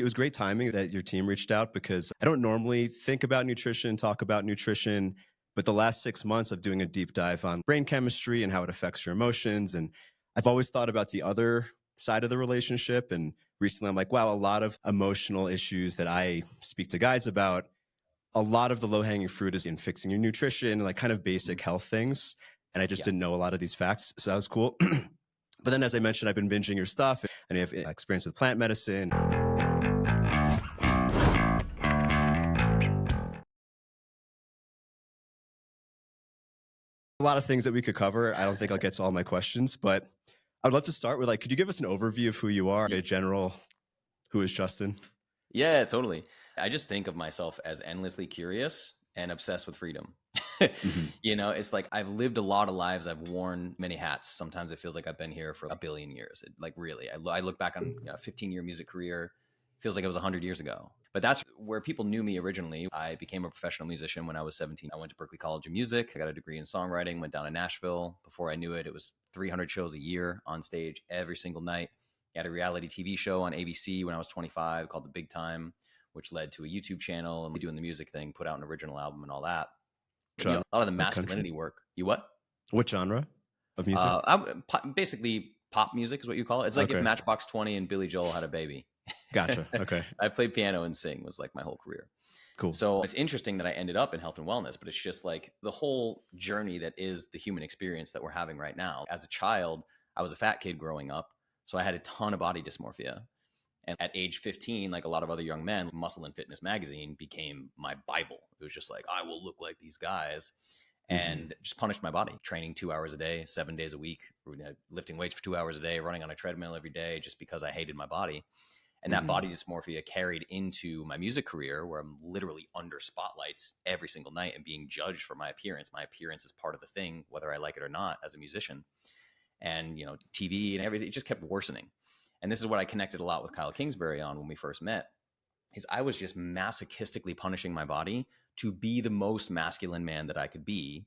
It was great timing that your team reached out because I don't normally think about nutrition, talk about nutrition, but the last 6 months of doing a deep dive on brain chemistry and how it affects your emotions. And I've always thought about the other side of the relationship. And recently I'm like, wow, a lot of emotional issues that I speak to guys about, a lot of the low hanging fruit is in fixing your nutrition, like kind of basic Mhm. health things. And I just Yeah. didn't know a lot of these facts. So that was cool. But then, as I mentioned, I've been binging your stuff and I have experience with plant medicine. A lot of things that we could cover. I don't think I'll get to all my questions, but I'd love to start with like, could you give us an overview of who you are, a general, who is Justin? Yeah, totally. I just think of myself as endlessly curious and obsessed with freedom. Mhm. It's like I've lived a lot of lives. I've worn many hats. Sometimes it feels like I've been here for a billion years. Like really, I look back on a 15-year music career. Feels like it was 100 years ago. But that's where people knew me originally. I became a professional musician when I was 17. I went to Berklee College of Music. I got a degree in songwriting, went down to Nashville. Before I knew it, it was 300 shows a year on stage every single night. I had a reality TV show on ABC when I was 25 called The Big Time, which led to a YouTube channel and doing the music thing, put out an original album and all that. But, Genre, a lot of the like country. masculinity work. You what? What genre of music? Basically, pop music is what you call it. It's like if Okay. Matchbox 20 and Billy Joel had a baby. Gotcha. Okay. I played piano and sing was like my whole career. Cool. So it's interesting that I ended up in health and wellness, but it's just like the whole journey that is the human experience that we're having right now. As a child, I was a fat kid growing up. So I had a ton of body dysmorphia. And at age 15, like a lot of other young men, Muscle and Fitness magazine became my Bible. It was just like, I will look like these guys Mhm. and just punished my body, training 2 hours a day, 7 days a week, lifting weights for 2 hours a day, running on a treadmill every day just because I hated my body. And that Mhm. body dysmorphia carried into my music career where I'm literally under spotlights every single night and being judged for my appearance. My appearance is part of the thing, whether I like it or not as a musician. And, TV and everything, it just kept worsening. And this is what I connected a lot with Kyle Kingsbury on when we first met, is I was just masochistically punishing my body to be the most masculine man that I could be.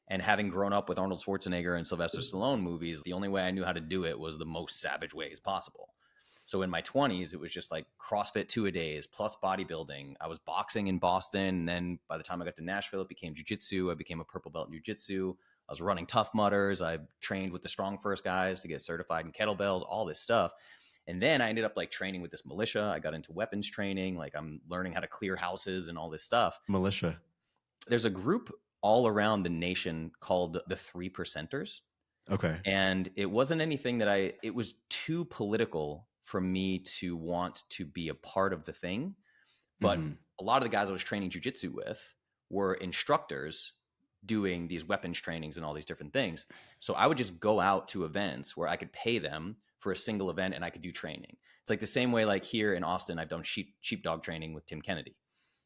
And having grown up with Arnold Schwarzenegger and Sylvester Stallone movies, the only way I knew how to do it was the most savage ways possible. So in my 20s, it was just like CrossFit 2-a-days plus bodybuilding. I was boxing in Boston. And then by the time I got to Nashville, it became jiu-jitsu. I became a purple belt in jiu-jitsu. I was running Tough Mudders. I trained with the Strong First guys to get certified in kettlebells, all this stuff. And then I ended up like training with this militia. I got into weapons training. Like I'm learning how to clear houses and all this stuff. Militia. There's a group all around the nation called the 3%ers. Okay. And it wasn't anything it was too political for me to want to be a part of the thing. But Mhm. a lot of the guys I was training jujitsu with were instructors doing these weapons trainings and all these different things. So I would just go out to events where I could pay them for a single event and I could do training. It's like the same way, like here in Austin, I've done sheepdog training with Tim Kennedy,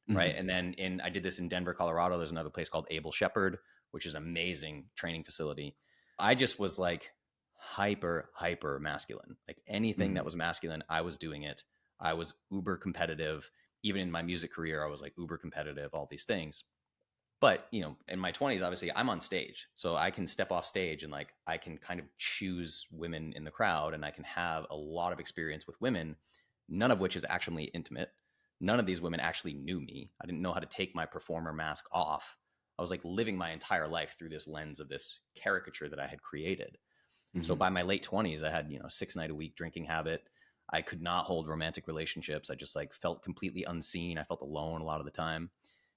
right? Mhm. And then I did this in Denver, Colorado. There's another place called Able Shepherd, which is an amazing training facility. I just was like hyper masculine. Like anything that Mhm. was masculine, I was doing it. I was uber competitive. Even in my music career, I was like uber competitive, all these things. But, in my 20s, obviously, I'm on stage. So I can step off stage and like I can kind of choose women in the crowd and I can have a lot of experience with women, none of which is actually intimate. None of these women actually knew me. I didn't know how to take my performer mask off. I was like living my entire life through this lens of this caricature that I had created. So Mhm. by my late 20s, I had, 6 night a week drinking habit. I could not hold romantic relationships. I just like felt completely unseen. I felt alone a lot of the time.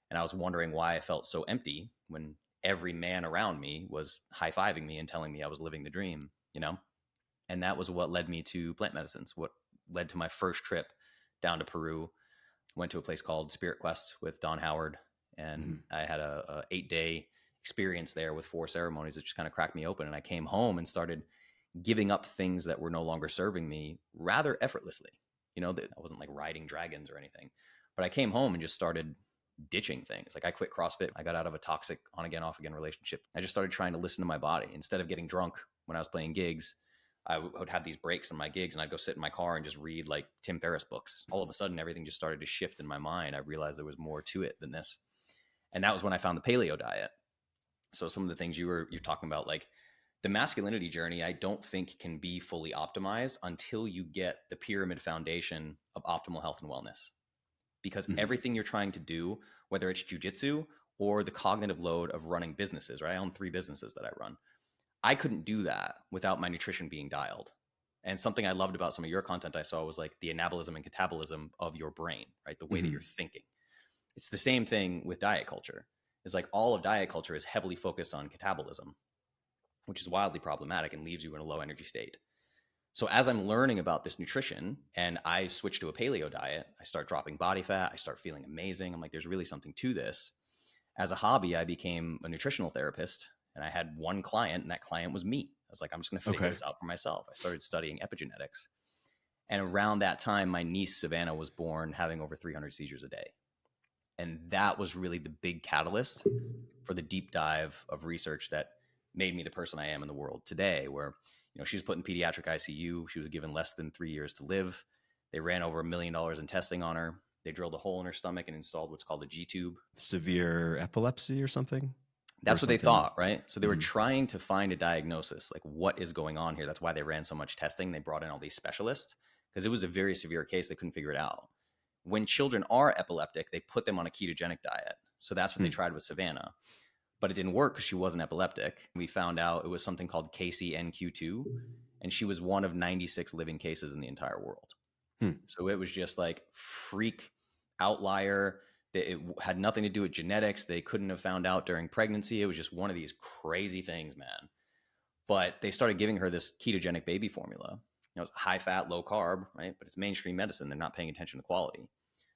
And I was wondering why I felt so empty when every man around me was high-fiving me and telling me I was living the dream. And that was what led me to plant medicines, what led to my first trip down to Peru. Went to a place called Spirit Quest with Don Howard, and Mhm. I had a 8-day experience there with 4 ceremonies that just kind of cracked me open. And I came home and started giving up things that were no longer serving me rather effortlessly. I wasn't like riding dragons or anything, but I came home and just started ditching things. Like I quit CrossFit. I got out of a toxic on again, off again relationship. I just started trying to listen to my body instead of getting drunk when I was playing gigs. I would have these breaks in my gigs and I'd go sit in my car and just read like Tim Ferriss books. All of a sudden, everything just started to shift in my mind. I realized there was more to it than this. And that was when I found the paleo diet. So some of the things you're talking about, like The masculinity journey, I don't think can be fully optimized until you get the pyramid foundation of optimal health and wellness. Because Mhm. everything you're trying to do, whether it's jujitsu or the cognitive load of running businesses, right? I own 3 businesses that I run. I couldn't do that without my nutrition being dialed. And something I loved about some of your content I saw was like the anabolism and catabolism of your brain, right? The way that you're Mhm. thinking. It's the same thing with diet culture. It's like all of diet culture is heavily focused on catabolism, which is wildly problematic and leaves you in a low energy state. So as I'm learning about this nutrition and I switch to a paleo diet, I start dropping body fat, I start feeling amazing. I'm like, there's really something to this. As a hobby, I became a nutritional therapist and I had one client, and that client was me. I was like, I'm just going to figure Okay. this out for myself. I started studying epigenetics. And around that time, my niece, Savannah, was born having over 300 seizures a day. And that was really the big catalyst for the deep dive of research that made me the person I am in the world today, where, she was put in pediatric ICU. She was given less than 3 years to live. They ran over $1 million in testing on her. They drilled a hole in her stomach and installed what's called a G tube. Severe epilepsy or something? Or That's what they something. thought, right? So they were Mhm. trying to find a diagnosis, like what is going on here. That's why they ran so much testing. They brought in all these specialists because it was a very severe case. They couldn't figure it out. When children are epileptic, they put them on a ketogenic diet. So that's what they Hmm. tried with Savannah, but it didn't work because she wasn't epileptic. We found out it was something called KCNQ2, and she was one of 96 living cases in the entire world. Hmm. So it was just like freak outlier. It had nothing to do with genetics. They couldn't have found out during pregnancy. It was just one of these crazy things, man. But they started giving her this ketogenic baby formula. It's high fat, low carb, right? But it's mainstream medicine. They're not paying attention to quality.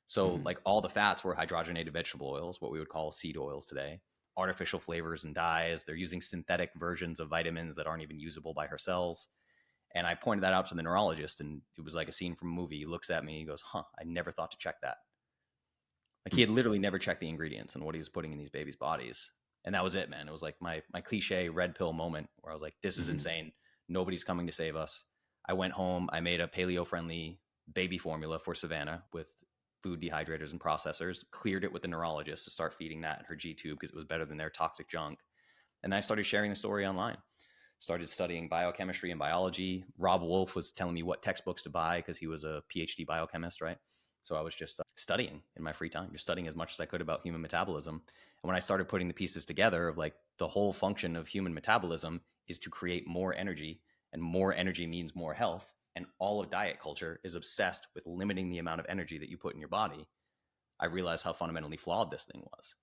So Mhm. like all the fats were hydrogenated vegetable oils, what we would call seed oils today, artificial flavors and dyes. They're using synthetic versions of vitamins that aren't even usable by her cells. And I pointed that out to the neurologist, and it was like a scene from a movie. He looks at me and he goes, "Huh, I never thought to check that." Like he Hmm. had literally never checked the ingredients and what he was putting in these babies' bodies. And that was it, man. It was like my cliche red pill moment where I was like, this is Mhm. insane. Nobody's coming to save us. I went home, I made a paleo friendly baby formula for Savannah with food dehydrators and processors, cleared it with the neurologist to start feeding that in her G tube because it was better than their toxic junk. And I started sharing the story online. Started studying biochemistry and biology. Rob Wolf was telling me what textbooks to buy because he was a PhD biochemist, right? So I was just studying in my free time, just studying as much as I could about human metabolism. And when I started putting the pieces together of like the whole function of human metabolism is to create more energy, and more energy means more health. And all of diet culture is obsessed with limiting the amount of energy that you put in your body. I realized how fundamentally flawed this thing was.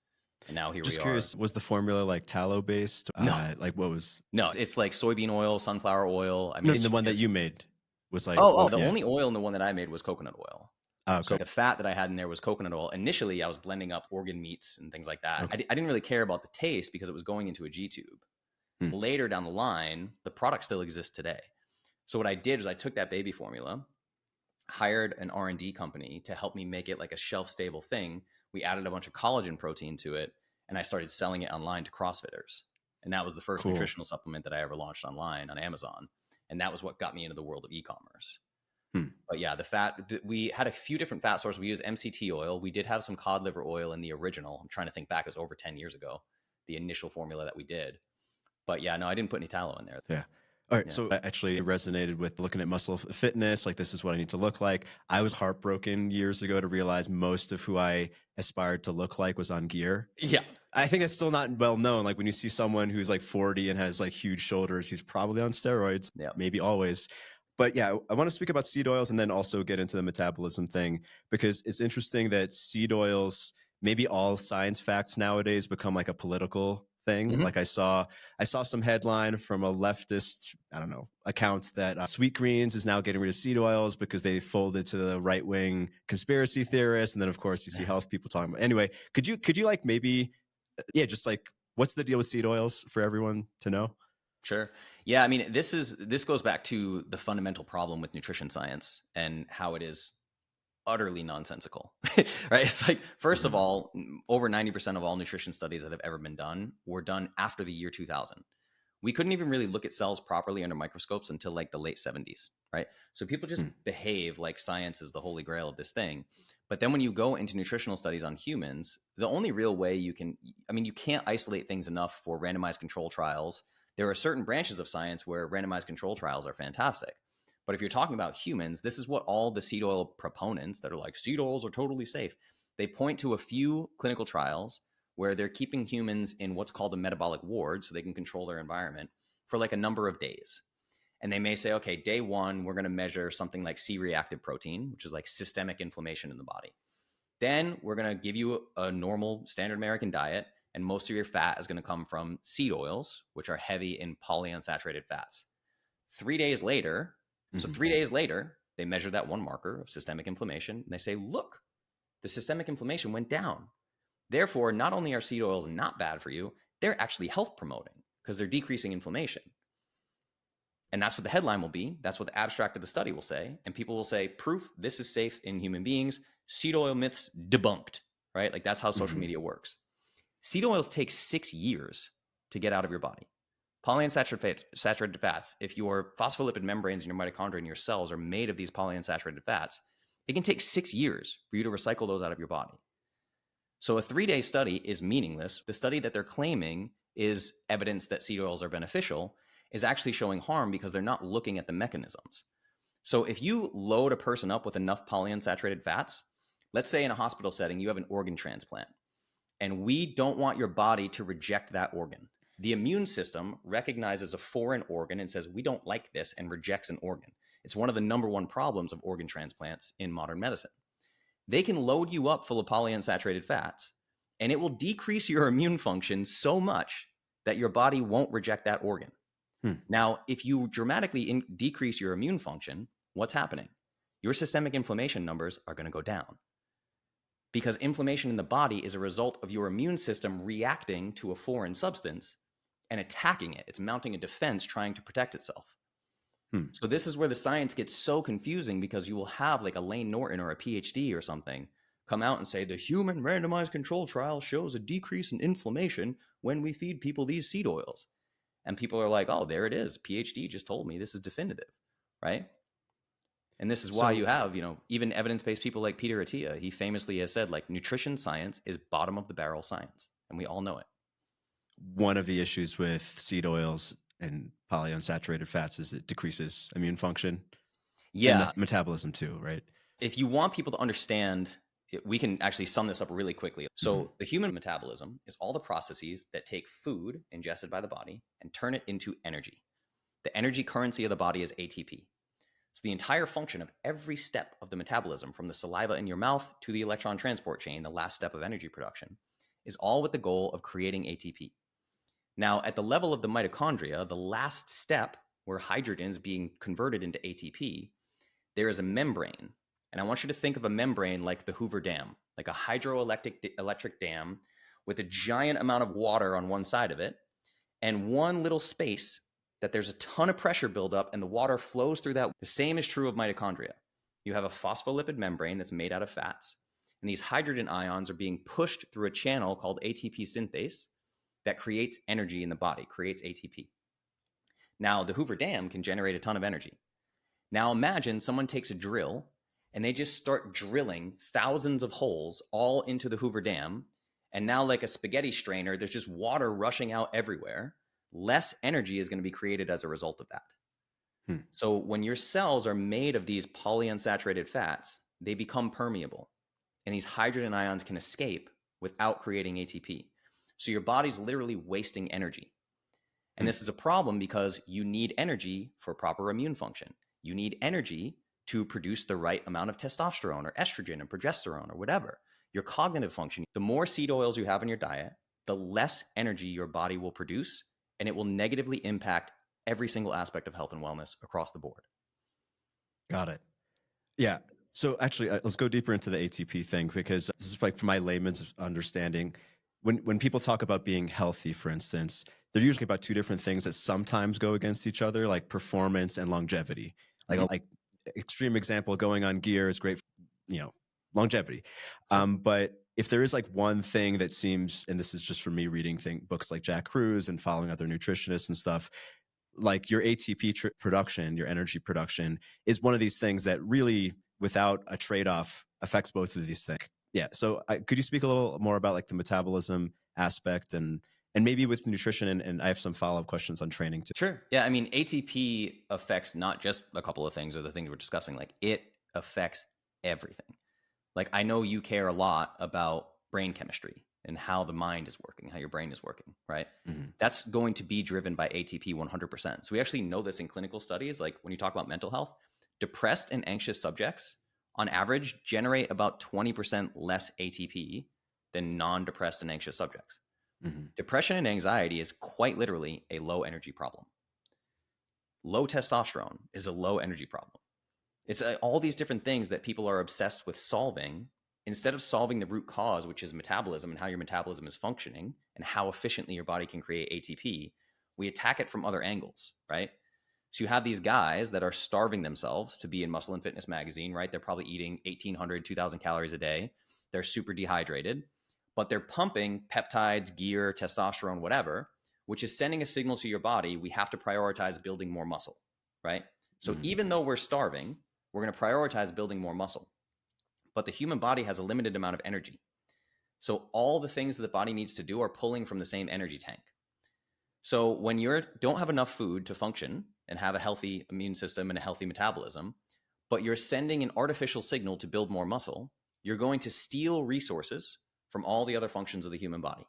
And now here we Just are. curious, was the formula like tallow based? No, Like what was no, it's like soybean oil, sunflower oil. I mean, no, in it's the one that just you made was like oh, what? the Yeah. only oil in the one that I made was coconut oil. Oh, So okay. the fat that I had in there was coconut oil. Initially, I was blending up organ meats and things like that. Okay. I didn't really care about the taste because it was going into a G tube. Hmm. Later down the line, the product still exists today. So what I did is I took that baby formula, hired an R&D company to help me make it like a shelf stable thing. We added a bunch of collagen protein to it, and I started selling it online to CrossFitters. And that was the first Cool. nutritional supplement that I ever launched online on Amazon. And that was what got me into the world of e-commerce. Hmm. But yeah, the fat, we had a few different fat sources. We used MCT oil. We did have some cod liver oil in the original. I'm trying to think back. It was over 10 years ago, the initial formula that we did. But yeah, no, I didn't put any tallow in there. Yeah. All right. Yeah. So I actually resonated with looking at muscle fitness. Like, this is what I need to look like. I was heartbroken years ago to realize most of who I aspired to look like was on gear. Yeah. I think it's still not well known. Like, when you see someone who's like 40 and has like huge shoulders, he's probably on steroids, Yeah. maybe always. But yeah, I want to speak about seed oils and then also get into the metabolism thing, because it's interesting that seed oils, maybe all science facts nowadays become like a political thing. Mm-hmm. Like, I saw some headline from a leftist, I don't know, account that Sweet Greens is now getting rid of seed oils because they folded to the right wing conspiracy theorists. And then of course you see health people talking about. Anyway, could you like maybe, yeah, just like, what's the deal with seed oils for everyone to know? Sure. Yeah. I mean, this goes back to the fundamental problem with nutrition science and how it is utterly nonsensical, right? It's like, first of Mhm. all, over 90% of all nutrition studies that have ever been done were done after the year 2000. We couldn't even really look at cells properly under microscopes until like the late 70s, right? So people just Hmm. behave like science is the holy grail of this thing. But then when you go into nutritional studies on humans, the only real way you can, I mean, you can't isolate things enough for randomized control trials There are certain branches of science where randomized control trials are fantastic. But if you're talking about humans, this is what all the seed oil proponents that are like, seed oils are totally safe. They point to a few clinical trials where they're keeping humans in what's called a metabolic ward so they can control their environment for like a number of days. And they may say, okay, day one, we're going to measure something like C-reactive protein, which is like systemic inflammation in the body. Then we're going to give you a normal standard American diet, and most of your fat is going to come from seed oils, which are heavy in polyunsaturated fats. 3 days later, so 3 days later, they measure that one marker of systemic inflammation, and they say, look, the systemic inflammation went down. Therefore, not only are seed oils not bad for you, they're actually health promoting because they're decreasing inflammation. And that's what the headline will be. That's what the abstract of the study will say. And people will say, proof this is safe in human beings. Seed oil myths debunked, right? Like that's how social media works. Seed oils take 6 years to get out of your body. Polyunsaturated fats, if your phospholipid membranes in your mitochondria and your cells are made of these polyunsaturated fats, it can take 6 years for you to recycle those out of your body. So a 3-day study is meaningless. The study that they're claiming is evidence that seed oils are beneficial is actually showing harm because they're not looking at the mechanisms. So if you load a person up with enough polyunsaturated fats, let's say in a hospital setting, you have an organ transplant, and we don't want your body to reject that organ. The immune system recognizes a foreign organ and says, we don't like this, and rejects an organ. It's one of the number one problems of organ transplants in modern medicine. They can load you up full of polyunsaturated fats, and it will decrease your immune function so much that your body won't reject that organ. Now, if you dramatically decrease your immune function, what's happening? Your systemic inflammation numbers are going to go down. Because inflammation in the body is a result of your immune system reacting to a foreign substance and attacking it. It's mounting a defense trying to protect itself. So this is where the science gets so confusing, because you will have like a Lane Norton or a PhD or something come out and say the human randomized control trial shows a decrease in inflammation when we feed people these seed oils. And people are like, oh, there it is. PhD just told me this is definitive, right? And this is why you have, even evidence-based people like Peter Attia. He famously has said, like, nutrition science is bottom of the barrel science, and we all know it. One of the issues with seed oils and polyunsaturated fats is it decreases immune function. Yeah. And metabolism too, right? If you want people to understand, we can actually sum this up really quickly. So the human metabolism is all the processes that take food ingested by the body and turn it into energy. The energy currency of the body is ATP. So the entire function of every step of the metabolism, from the saliva in your mouth to the electron transport chain, the last step of energy production, is all with the goal of creating ATP. Now, at the level of the mitochondria, the last step where hydrogen is being converted into ATP, there is a membrane. And I want you to think of a membrane like the Hoover Dam, like a hydroelectric dam with a giant amount of water on one side of it, and one little space that there's a ton of pressure buildup and the water flows through that. The same is true of mitochondria. You have a phospholipid membrane that's made out of fats, and these hydrogen ions are being pushed through a channel called ATP synthase that creates energy in the body, creates ATP. Now, the Hoover Dam can generate a ton of energy. Now imagine someone takes a drill and they just start drilling thousands of holes all into the Hoover Dam, and now, like a spaghetti strainer, there's just water rushing out everywhere. Less energy is going to be created as a result of that. So when your cells are made of these polyunsaturated fats, they become permeable, and these hydrogen ions can escape without creating ATP. So your body's literally wasting energy. And this is a problem because you need energy for proper immune function. You need energy to produce the right amount of testosterone or estrogen and progesterone or whatever. Your cognitive function. The more seed oils you have in your diet, the less energy your body will produce, and it will negatively impact every single aspect of health and wellness across the board. Got it. Yeah. So actually, let's go deeper into the ATP thing, because this is like, from my layman's understanding, when people talk about being healthy, for instance, they're usually about two different things that sometimes go against each other, like performance and longevity. Like extreme example, going on gear is great for, longevity. But if there is like one thing that seems, and this is just for me reading books like Jack Kruse and following other nutritionists and stuff, like your ATP production, your energy production, is one of these things that really, without a trade-off, affects both of these things. Yeah. So could you speak a little more about like the metabolism aspect and And maybe with nutrition, and I have some follow-up questions on training too. Sure. Yeah. I mean, ATP affects not just a couple of things or the things we're discussing, like it affects everything. Like I know you care a lot about brain chemistry and how the mind is working, how your brain is working, right? Mhm. That's going to be driven by ATP 100%. So we actually know this in clinical studies. Like when you talk about mental health, depressed and anxious subjects on average generate about 20% less ATP than non-depressed and anxious subjects. Mhm. Depression and anxiety is quite literally a low energy problem. Low testosterone is a low energy problem. It's all these different things that people are obsessed with solving instead of solving the root cause, which is metabolism and how your metabolism is functioning and how efficiently your body can create ATP. We attack it from other angles, right? So you have these guys that are starving themselves to be in Muscle and Fitness magazine, right? They're probably eating 1,800, 2,000 calories a day. They're super dehydrated, but they're pumping peptides, gear, testosterone, whatever, which is sending a signal to your body. We have to prioritize building more muscle, right? So Mhm. even though we're starving, we're going to prioritize building more muscle. But the human body has a limited amount of energy. So all the things that the body needs to do are pulling from the same energy tank. So when you don't have enough food to function and have a healthy immune system and a healthy metabolism, but you're sending an artificial signal to build more muscle, you're going to steal resources from all the other functions of the human body.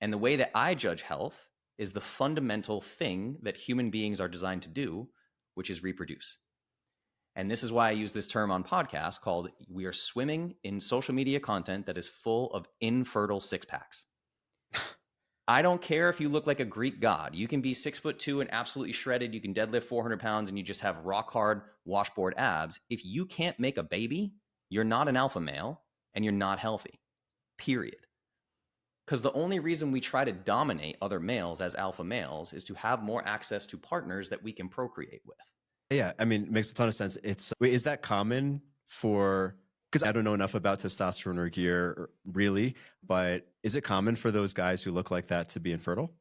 And the way that I judge health is the fundamental thing that human beings are designed to do, which is reproduce. And this is why I use this term on podcasts called we are swimming in social media content that is full of infertile six packs. I don't care if you look like a Greek god. You can be 6'2" and absolutely shredded. You can deadlift 400 pounds and you just have rock hard washboard abs. If you can't make a baby, you're not an alpha male and you're not healthy, period. Because the only reason we try to dominate other males as alpha males is to have more access to partners that we can procreate with. Yeah, I mean, it makes a ton of sense. Wait, is that common for, because I don't know enough about testosterone or gear really, but is it common for those guys who look like that to be infertile?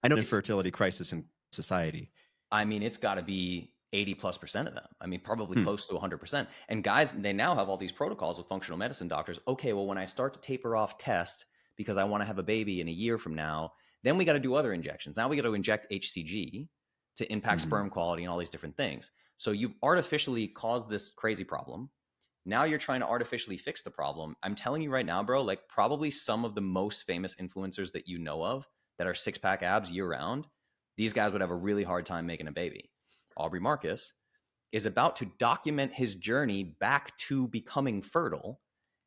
I know It's infertility crisis in society. I mean, it's got to be 80+% of them. I mean, probably Hmm. close to 100%. And guys, they now have all these protocols with functional medicine doctors. Okay, well, when I start to taper off test because I want to have a baby in a year from now, then we got to do other injections. Now we got to inject HCG to impact Mhm. sperm quality and all these different things. So you've artificially caused this crazy problem. Now you're trying to artificially fix the problem. I'm telling you right now, bro, like probably some of the most famous influencers that you know of that are six pack abs year round, these guys would have a really hard time making a baby. Aubrey Marcus is about to document his journey back to becoming fertile.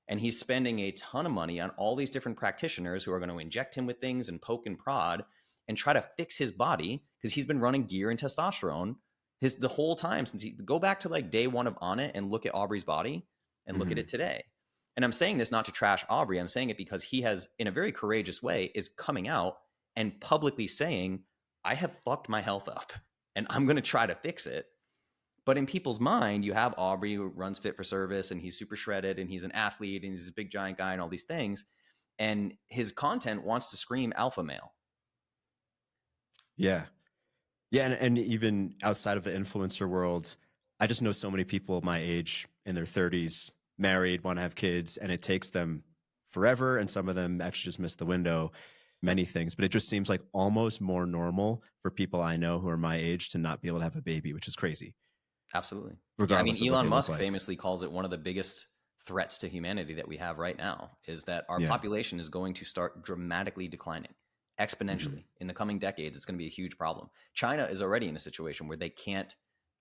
And he's spending a ton of money on all these different practitioners who are going to inject him with things and poke and prod and try to fix his body because he's been running gear and testosterone the whole time since he go back to like day one of On It and look at Aubrey's body and look at Mhm. it today. And I'm saying this not to trash Aubrey. I'm saying it because he has, in a very courageous way, is coming out and publicly saying, I have fucked my health up and I'm going to try to fix it. But in people's mind, you have Aubrey who runs Fit for Service and he's super shredded and he's an athlete and he's this big giant guy and all these things. And his content wants to scream alpha male. Yeah. Yeah, and even outside of the influencer world, I just know so many people my age in their 30s, married, want to have kids, and it takes them forever. And some of them actually just miss the window, many things. But it just seems like almost more normal for people I know who are my age to not be able to have a baby, which is crazy, Absolutely. Yeah. I mean, regardless of what Elon they look Musk like. famously calls it one of the biggest threats to humanity that we have right now is that our Yeah. population is going to start dramatically declining Hmm. exponentially in the coming decades. It's going to be a huge problem. China is already in a situation where they can't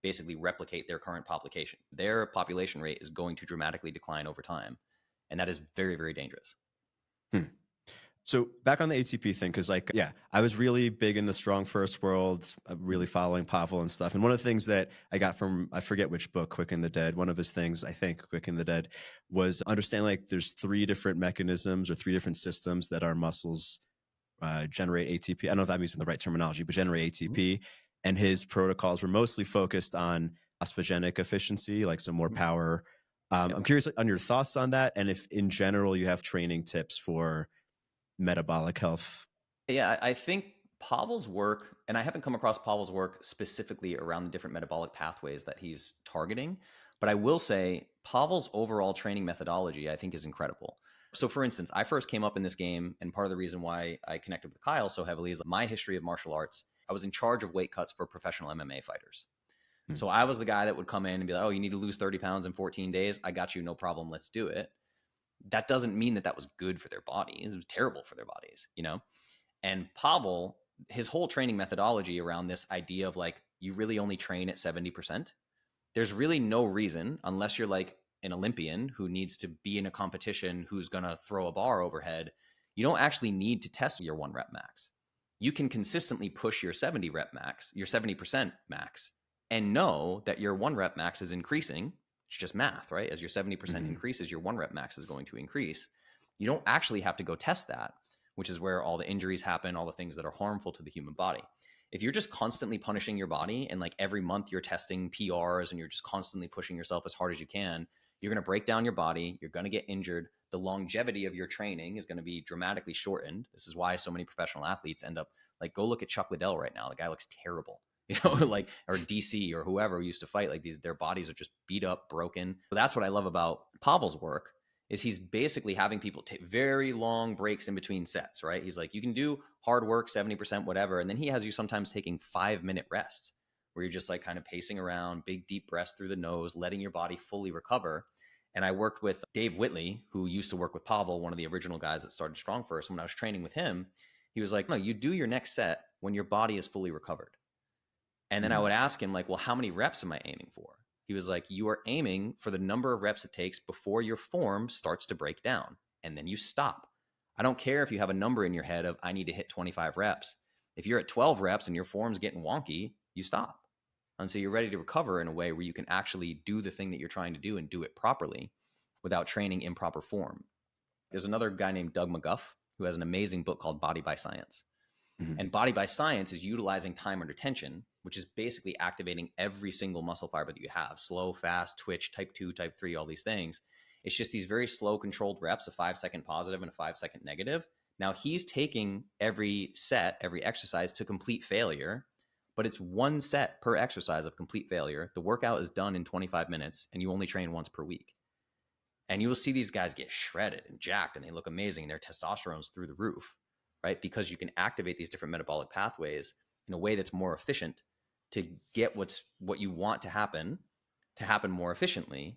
basically replicate their current population. Their population rate is going to dramatically decline over time. And that is very, very dangerous. Hmm. So back on the ATP thing, because like, yeah, I was really big in the strong first world, really following Pavel and stuff. And one of the things that I got from, I forget which book, Quick and the Dead, one of his things, I think, Quick and the Dead, was understanding like there's three different mechanisms or three different systems that our muscles generate ATP. I don't know if I'm using the right terminology, but generate Mhm. ATP. And his protocols were mostly focused on phosphogenic efficiency, like some more Mhm. power. Yep. I'm curious on your thoughts on that. And if in general you have training tips for metabolic health. Yeah, I think Pavel's work, and I haven't come across Pavel's work specifically around the different metabolic pathways that he's targeting, But I will say Pavel's overall training methodology, I think, is incredible. So, for instance, I first came up in this game, and part of the reason why I connected with Kyle so heavily is my history of martial arts. I was in charge of weight cuts for professional MMA fighters. Hmm. So I was the guy that would come in and be like, oh, you need to lose 30 pounds in 14 days. I got you. No problem. Let's do it. That doesn't mean that that was good for their bodies. It was terrible for their bodies, you know? And Pavel, his whole training methodology around this idea of like, you really only train at 70%. There's really no reason, unless you're like an Olympian who needs to be in a competition who's going to throw a bar overhead, you don't actually need to test your 1 rep max. You can consistently push your 70 rep max, your 70% max, and know that your 1 rep max is increasing. It's just math, right? As your 70% increases, your 1 rep max is going to increase. You don't actually have to go test that, which is where all the injuries happen, all the things that are harmful to the human body. If you're just constantly punishing your body and like every month you're testing PRs and you're just constantly pushing yourself as hard as you can, you're going to break down your body. You're going to get injured. The longevity of your training is going to be dramatically shortened. This is why so many professional athletes end up like, go look at Chuck Liddell right now. The guy looks terrible, you know, like, or DC or whoever used to fight, like these, their bodies are just beat up, broken. So that's what I love about Pavel's work is he's basically having people take very long breaks in between sets, right? He's like, you can do hard work, 70%, whatever. And then he has you sometimes taking 5-minute rests where you're just like kind of pacing around, big deep breaths through the nose, letting your body fully recover. And I worked with Dave Whitley, who used to work with Pavel, one of the original guys that started Strong First. When I was training with him, he was like, no, you do your next set when your body is fully recovered. And then I would ask him like, well, how many reps am I aiming for? He was like, you are aiming for the number of reps it takes before your form starts to break down. And then you stop. I don't care if you have a number in your head of, I need to hit 25 reps. If you're at 12 reps and your form's getting wonky, you stop. And so you're ready to recover in a way where you can actually do the thing that you're trying to do and do it properly without training improper form. There's another guy named Doug McGuff who has an amazing book called Body by Science. And Body by Science is utilizing time under tension, which is basically activating every single muscle fiber that you have, slow, fast, twitch, type 2, type 3, all these things. It's just these very slow controlled reps, a 5-second positive and a 5-second negative. Now he's taking every set, every exercise to complete failure, but it's 1 set per exercise of complete failure. The workout is done in 25 minutes and you only train once per week. And you will see these guys get shredded and jacked and they look amazing and their testosterone's through the roof, right? Because you can activate these different metabolic pathways in a way that's more efficient to get what you want to happen more efficiently.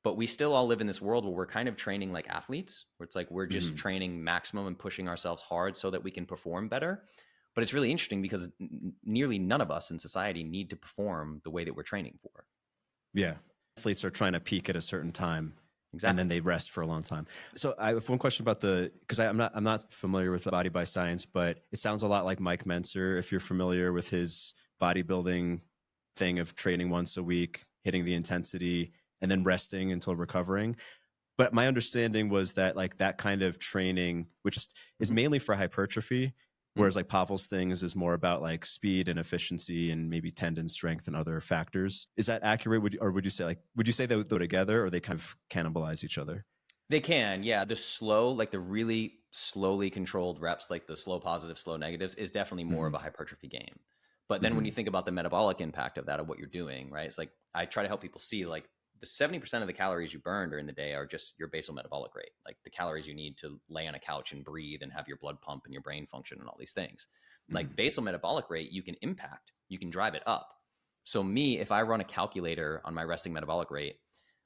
But we still all live in this world where we're kind of training like athletes, where it's like we're just training maximum and pushing ourselves hard so that we can perform better. But it's really interesting because nearly none of us in society need to perform the way that we're training for. Yeah. Athletes are trying to peak at a certain time. Exactly. And then they rest for a long time. So I have one question about because I'm not familiar with Body by Science, but it sounds a lot like Mike Mentzer. If you're familiar with his bodybuilding thing of training once a week, hitting the intensity, and then resting until recovering. But my understanding was that like that kind of training, which is mainly for hypertrophy, whereas like Pavel's things is more about like speed and efficiency and maybe tendon strength and other factors. Is that accurate? Would you say they would go together or they kind of cannibalize each other? They can, yeah. The slow, like the really slowly controlled reps, like the slow positives, slow negatives, is definitely more of a hypertrophy game. But then when you think about the metabolic impact of that, of what you're doing, right? It's like I try to help people see like the 70% of the calories you burn during the day are just your basal metabolic rate, like the calories you need to lay on a couch and breathe and have your blood pump and your brain function and all these things. Like basal metabolic rate, you can impact, you can drive it up. So me, if I run a calculator on my resting metabolic rate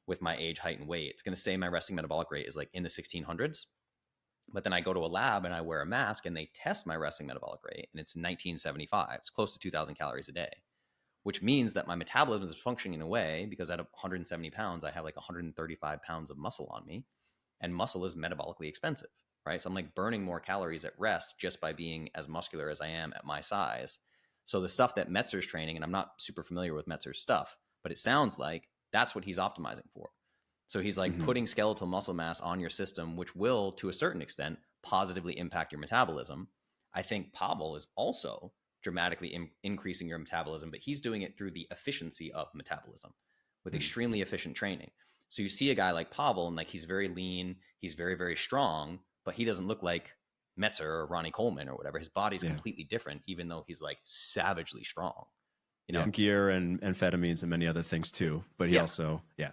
with my age, height, and weight, it's going to say my resting metabolic rate is like in the 1600s. But then I go to a lab and I wear a mask and they test my resting metabolic rate and it's 1975. It's close to 2,000 calories a day, which means that my metabolism is functioning in a way because at 170 pounds, I have like 135 pounds of muscle on me, and muscle is metabolically expensive, right? So I'm like burning more calories at rest just by being as muscular as I am at my size. So the stuff that Metzer's training, and I'm not super familiar with Metzer's stuff, but it sounds like that's what he's optimizing for. So he's like putting skeletal muscle mass on your system, which will, to a certain extent, positively impact your metabolism. I think Pavel is also dramatically increasing your metabolism, but he's doing it through the efficiency of metabolism with extremely efficient training. So you see a guy like Pavel and like he's very lean, he's very, very strong, but he doesn't look like Metzer or Ronnie Coleman or whatever. His body's completely different, even though he's like savagely strong. You know, gear and amphetamines and many other things too. But he yeah, also, yeah.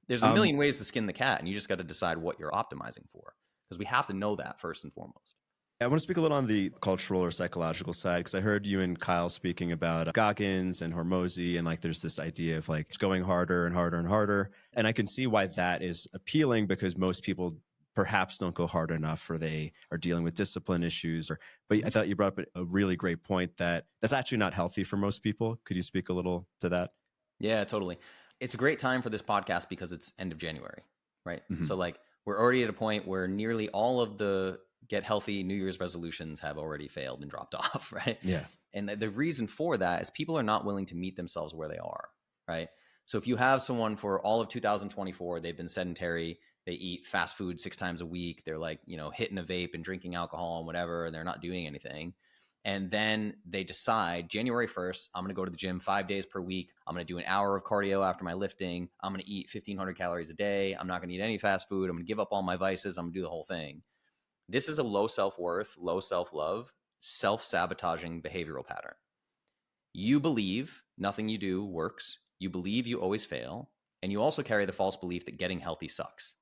there's a million ways to skin the cat, and you just got to decide what you're optimizing for, because we have to know that first and foremost. I want to speak a little on the cultural or psychological side, because I heard you and Kyle speaking about Goggins and Hormozy, and like there's this idea of like going harder and harder and harder. And I can see why that is appealing, because most people perhaps don't go hard enough, or they are dealing with discipline issues. But I thought you brought up a really great point that that's actually not healthy for most people. Could you speak a little to that? Yeah, totally. It's a great time for this podcast because it's end of January, right? Mm-hmm. So like we're already at a point where nearly all of the get healthy New Year's resolutions have already failed and dropped off, right? Yeah. And the reason for that is people are not willing to meet themselves where they are, right? So if you have someone for all of 2024, they've been sedentary, they eat fast food 6 times a week, they're like, hitting a vape and drinking alcohol and whatever, and they're not doing anything. And then they decide January 1st, I'm going to go to the gym 5 days per week. I'm going to do an hour of cardio after my lifting. I'm going to eat 1,500 calories a day. I'm not going to eat any fast food. I'm going to give up all my vices. I'm going to do the whole thing. This is a low self-worth, low self-love, self-sabotaging behavioral pattern. You believe nothing you do works. You believe you always fail. And you also carry the false belief that getting healthy sucks.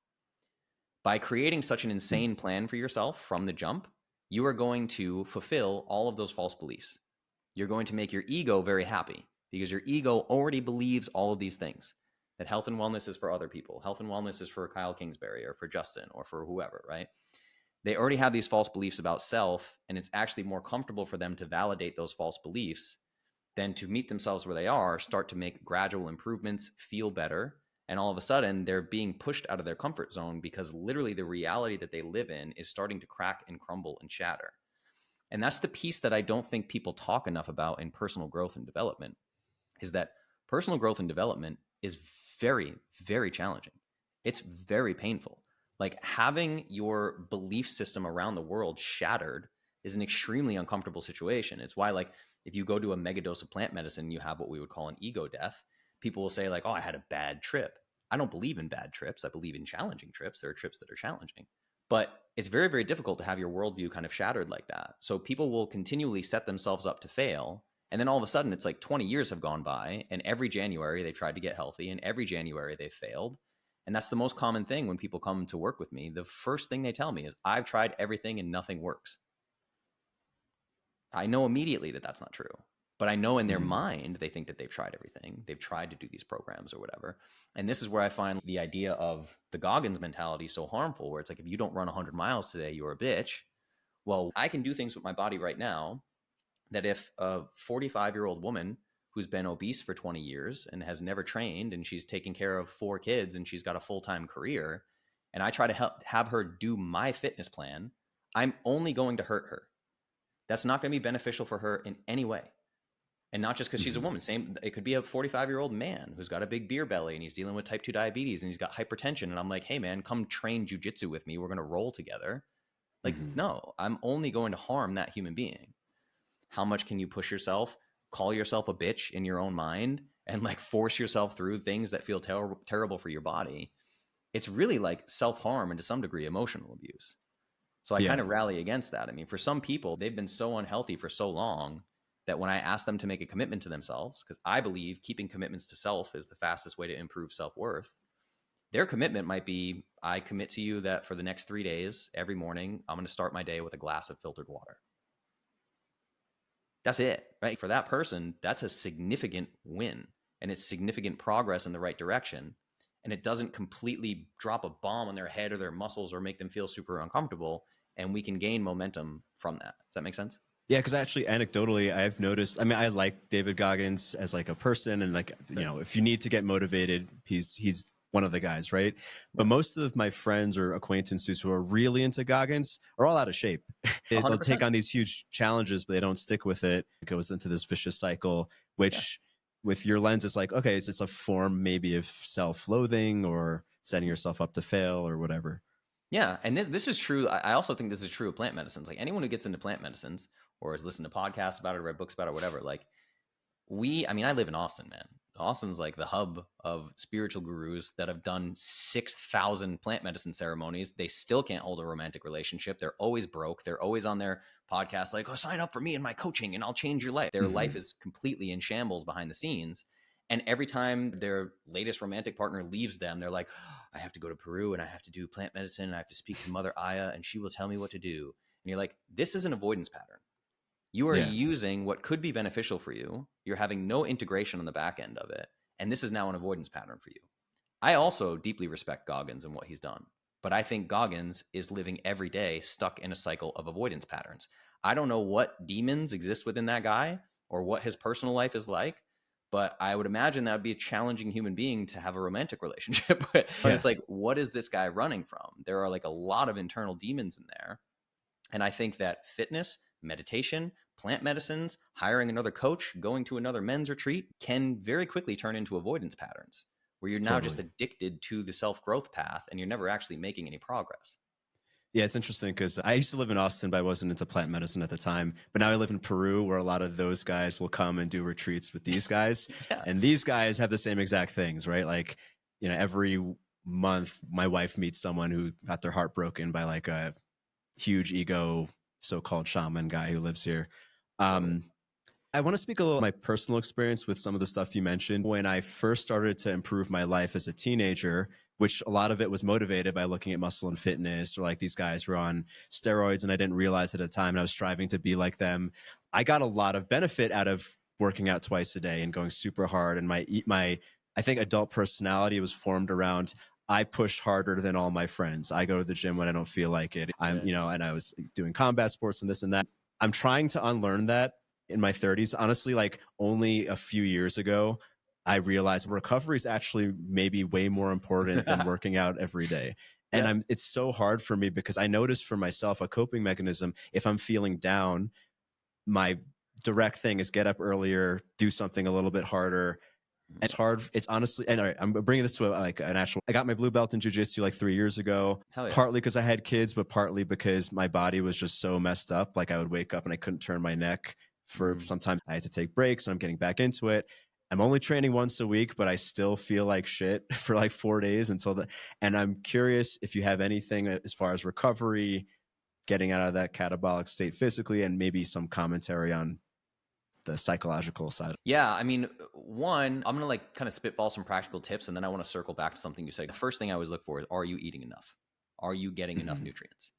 By creating such an insane plan for yourself from the jump, you are going to fulfill all of those false beliefs. You're going to make your ego very happy because your ego already believes all of these things, that health and wellness is for other people. Health and wellness is for Kyle Kingsbury or for Justin or for whoever, right? They already have these false beliefs about self, and it's actually more comfortable for them to validate those false beliefs than to meet themselves where they are, start to make gradual improvements, feel better. And all of a sudden, they're being pushed out of their comfort zone because literally the reality that they live in is starting to crack and crumble and shatter. And that's the piece that I don't think people talk enough about in personal growth and development, is that personal growth and development is very, very challenging. It's very painful. Like having your belief system around the world shattered is an extremely uncomfortable situation. It's why, like, if you go to a mega dose of plant medicine, you have what we would call an ego death. People will say like, oh, I had a bad trip. I don't believe in bad trips. I believe in challenging trips. There are trips that are challenging. But it's very, very difficult to have your worldview kind of shattered like that. So people will continually set themselves up to fail. And then all of a sudden, it's like 20 years have gone by, and every January they tried to get healthy, and every January they failed. And that's the most common thing when people come to work with me. The first thing they tell me is, I've tried everything and nothing works. I know immediately that that's not true. But I know in their mind, they think that they've tried everything. They've tried to do these programs or whatever. And this is where I find the idea of the Goggins mentality so harmful, where it's like, if you don't run 100 miles today, you're a bitch. Well, I can do things with my body right now that if a 45-year-old woman who's been obese for 20 years and has never trained, and she's taking care of 4 kids and she's got a full-time career, and I try to have her do my fitness plan, I'm only going to hurt her. That's not going to be beneficial for her in any way. And not just because she's a woman. Same, it could be a 45-year-old man who's got a big beer belly and he's dealing with type 2 diabetes and he's got hypertension. And I'm like, hey man, come train jujitsu with me. We're going to roll together. Like, no, I'm only going to harm that human being. How much can you push yourself, call yourself a bitch in your own mind, and like force yourself through things that feel terrible for your body? It's really like self-harm and to some degree emotional abuse. So I kind of rally against that. I mean, for some people, they've been so unhealthy for so long that when I ask them to make a commitment to themselves, because I believe keeping commitments to self is the fastest way to improve self-worth, their commitment might be, I commit to you that for the next 3 days, every morning, I'm going to start my day with a glass of filtered water. That's it, right? For that person, that's a significant win, and it's significant progress in the right direction. And it doesn't completely drop a bomb on their head or their muscles or make them feel super uncomfortable. And we can gain momentum from that. Does that make sense? Yeah, because actually, anecdotally, I've noticed. I mean, I like David Goggins as like a person, and like if you need to get motivated, he's one of the guys, right? But most of my friends or acquaintances who are really into Goggins are all out of shape. They'll 100%. take on these huge challenges, but they don't stick with it. It goes into this vicious cycle, which with your lens, it's like, okay, it's a form maybe of self-loathing or setting yourself up to fail or whatever. Yeah, and this is true. I also think this is true of plant medicines. Like anyone who gets into plant medicines or has listened to podcasts about it or read books about it, whatever, like I live in Austin, man. Austin's like the hub of spiritual gurus that have done 6,000 plant medicine ceremonies. They still can't hold a romantic relationship. They're always broke. They're always on their podcast like, oh, sign up for me and my coaching and I'll change your life. Their life is completely in shambles behind the scenes. And every time their latest romantic partner leaves them, they're like, oh, I have to go to Peru and I have to do plant medicine and I have to speak to Mother Aya and she will tell me what to do. And you're like, this is an avoidance pattern. You are Yeah, using what could be beneficial for you. You're having no integration on the back end of it. And this is now an avoidance pattern for you. I also deeply respect Goggins and what he's done. But I think Goggins is living every day stuck in a cycle of avoidance patterns. I don't know what demons exist within that guy or what his personal life is like, but I would imagine that would be a challenging human being to have a romantic relationship with. But yeah. it's like, what is this guy running from? There are like a lot of internal demons in there. And I think that fitness, meditation, plant medicines, hiring another coach, going to another men's retreat can very quickly turn into avoidance patterns where you're now just Totally. addicted to the self-growth path and you're never actually making any progress. Yeah, it's interesting because I used to live in Austin, but I wasn't into plant medicine at the time. But now I live in Peru, where a lot of those guys will come and do retreats with these guys. Yeah. And these guys have the same exact things, right? Like, every month, my wife meets someone who got their heart broken by like a huge ego so-called shaman guy who lives here. Totally. Um, I want to speak a little about my personal experience with some of the stuff you mentioned. When I first started to improve my life as a teenager, which a lot of it was motivated by looking at Muscle and Fitness, or like these guys were on steroids and I didn't realize at the time and I was striving to be like them. I got a lot of benefit out of working out twice a day and going super hard. And I think adult personality was formed around I push harder than all my friends. I go to the gym when I don't feel like it. And I was doing combat sports and this and that. I'm trying to unlearn that in my 30s. Honestly, like only a few years ago, I realized recovery is actually maybe way more important than working out every day. And Yeah. it's so hard for me because I noticed for myself a coping mechanism. If I'm feeling down, my direct thing is get up earlier, do something a little bit harder. It's hard. It's honestly, and all right, I'm bringing this to like an actual. I got my blue belt in jiu-jitsu like 3 years ago. Hell yeah. Partly because I had kids, but partly because my body was just so messed up. Like I would wake up and I couldn't turn my neck. For sometimes I had to take breaks, and I'm getting back into it. I'm only training once a week, but I still feel like shit for like 4 days until the. And I'm curious if you have anything as far as recovery, getting out of that catabolic state physically, and maybe some commentary on the psychological side. Yeah, I mean, one, I'm gonna like kind of spitball some practical tips, and then I want to circle back to something you said. The first thing I always look for is, are you eating enough? Are you getting enough nutrients?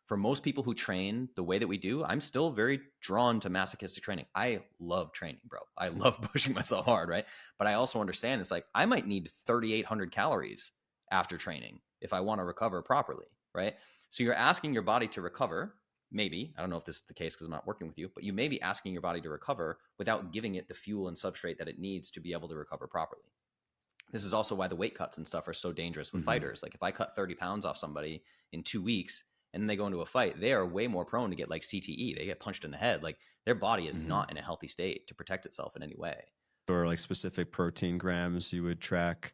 For most people who train the way that we do, I'm still very drawn to masochistic training. I love training, bro. I love pushing myself hard, right? But I also understand it's like I might need 3,800 calories after training if I want to recover properly, right? So you're asking your body to recover. Maybe, I don't know if this is the case because I'm not working with you, but you may be asking your body to recover without giving it the fuel and substrate that it needs to be able to recover properly. This is also why the weight cuts and stuff are so dangerous with fighters. Like if I cut 30 pounds off somebody in 2 weeks and then they go into a fight, they are way more prone to get like CTE. They get punched in the head. Like their body is not in a healthy state to protect itself in any way. Or like specific protein grams you would track.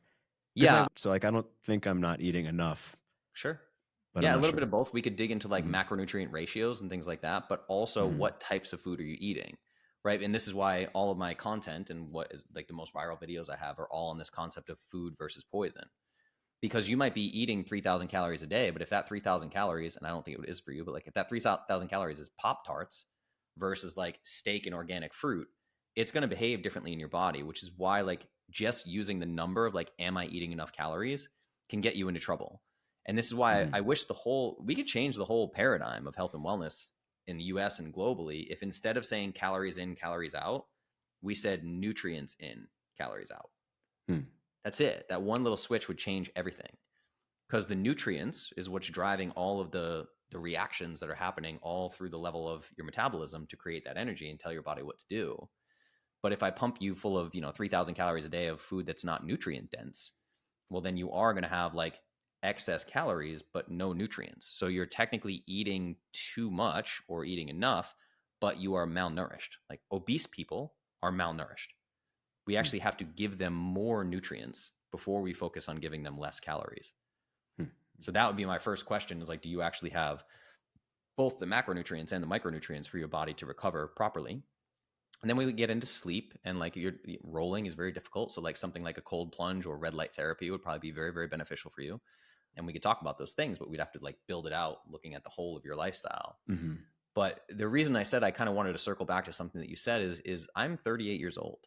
Yeah, So like I don't think I'm not eating enough, sure. but I'm Yeah, a not little bit sure. of both. We could dig into like macronutrient ratios and things like that, but also what types of food are you eating, right? And this is why all of my content and what is like the most viral videos I have are all on this concept of food versus poison. Because you might be eating 3,000 calories a day, but if that 3,000 calories, and I don't think it is for you, but like if that 3,000 calories is Pop Tarts versus like steak and organic fruit, it's going to behave differently in your body, which is why like just using the number of like, am I eating enough calories can get you into trouble. And this is why I wish we could change the whole paradigm of health and wellness in the US and globally. If instead of saying calories in, calories out, we said nutrients in, calories out. That's it. That one little switch would change everything because the nutrients is what's driving all of the reactions that are happening all through the level of your metabolism to create that energy and tell your body what to do. But if I pump you full of, 3,000 calories a day of food that's not nutrient dense, well, then you are going to have like excess calories, but no nutrients. So you're technically eating too much or eating enough, but you are malnourished. Like obese people are malnourished. We actually have to give them more nutrients before we focus on giving them less calories. So that would be my first question is like, do you actually have both the macronutrients and the micronutrients for your body to recover properly? And then we would get into sleep, and like your rolling is very difficult. So like something like a cold plunge or red light therapy would probably be very, very beneficial for you. And we could talk about those things, but we'd have to like build it out looking at the whole of your lifestyle. Mm-hmm. But the reason I said I kind of wanted to circle back to something that you said is I'm 38 years old.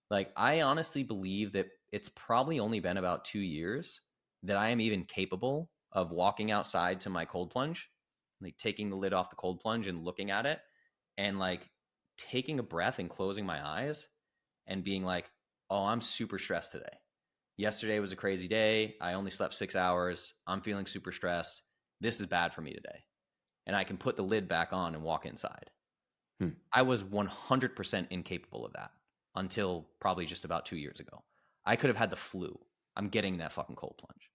Like I honestly believe that it's probably only been about 2 years that I am even capable of walking outside to my cold plunge, like taking the lid off the cold plunge and looking at it and like taking a breath and closing my eyes and being like, oh, I'm super stressed today. Yesterday was a crazy day. I only slept 6 hours. I'm feeling super stressed. This is bad for me today. And I can put the lid back on and walk inside. Hmm. I was 100% incapable of that until probably just about 2 years ago. I could have had the flu. I'm getting that fucking cold plunge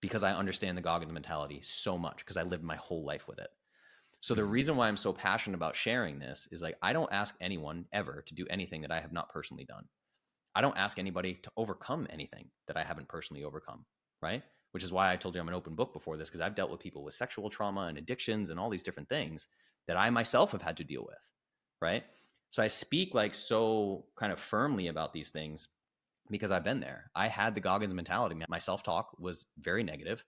because I understand the Goggins mentality so much because I lived my whole life with it. So the Mm-hmm. reason why I'm so passionate about sharing this is like I don't ask anyone ever to do anything that I have not personally done. I don't ask anybody to overcome anything that I haven't personally overcome, right? Which is why I told you I'm an open book before this, because I've dealt with people with sexual trauma and addictions and all these different things that I myself have had to deal with, right? So I speak like so kind of firmly about these things because I've been there. I had the Goggins mentality. My self talk was very negative.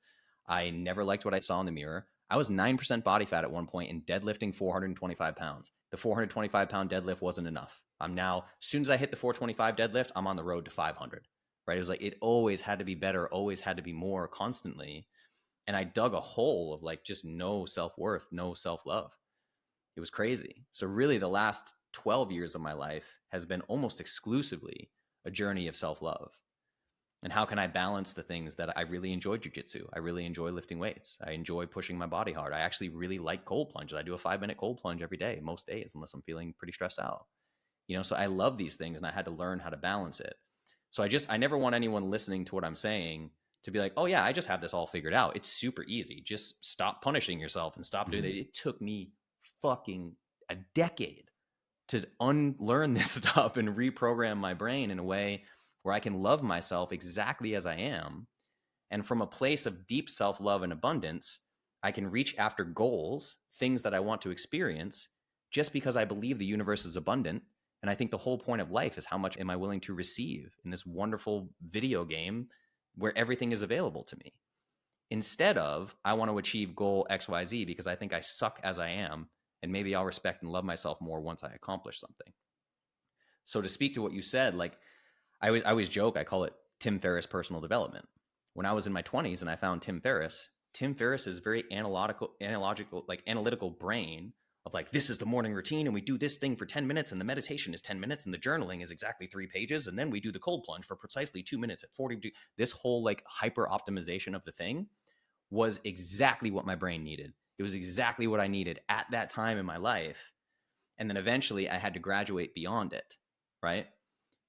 I never liked what I saw in the mirror. I was 9% body fat at one point and deadlifting 425 pounds. The 425-pound deadlift wasn't enough. I'm now, as soon as I hit the 425 deadlift, I'm on the road to 500, right? It was like, it always had to be better, always had to be more constantly. And I dug a hole of like just no self worth, no self love. It was crazy. So, really, the last 12 years of my life has been almost exclusively a journey of self love. And how can I balance the things that I really enjoy jujitsu? I really enjoy lifting weights. I enjoy pushing my body hard. I actually really like cold plunges. I do a 5-minute cold plunge every day, most days, unless I'm feeling pretty stressed out. So I love these things and I had to learn how to balance it. So I never want anyone listening to what I'm saying to be like, oh yeah, I just have this all figured out. It's super easy. Just stop punishing yourself and stop doing Mm-hmm. it. It took me fucking a decade to unlearn this stuff and reprogram my brain in a way where I can love myself exactly as I am. And from a place of deep self love and abundance, I can reach after goals, things that I want to experience, just because I believe the universe is abundant. And I think the whole point of life is how much am I willing to receive in this wonderful video game where everything is available to me. Instead of, I want to achieve goal XYZ because I think I suck as I am. And maybe I'll respect and love myself more once I accomplish something. So to speak to what you said, like I always joke, I call it Tim Ferriss personal development. When I was in my 20s and I found Tim Ferriss is very analytical brain of like, this is the morning routine and we do this thing for 10 minutes and the meditation is 10 minutes and the journaling is exactly 3 pages. And then we do the cold plunge for precisely 2 minutes at 40. This whole like hyper optimization of the thing was exactly what my brain needed. It was exactly what I needed at that time in my life. And then eventually I had to graduate beyond it, right?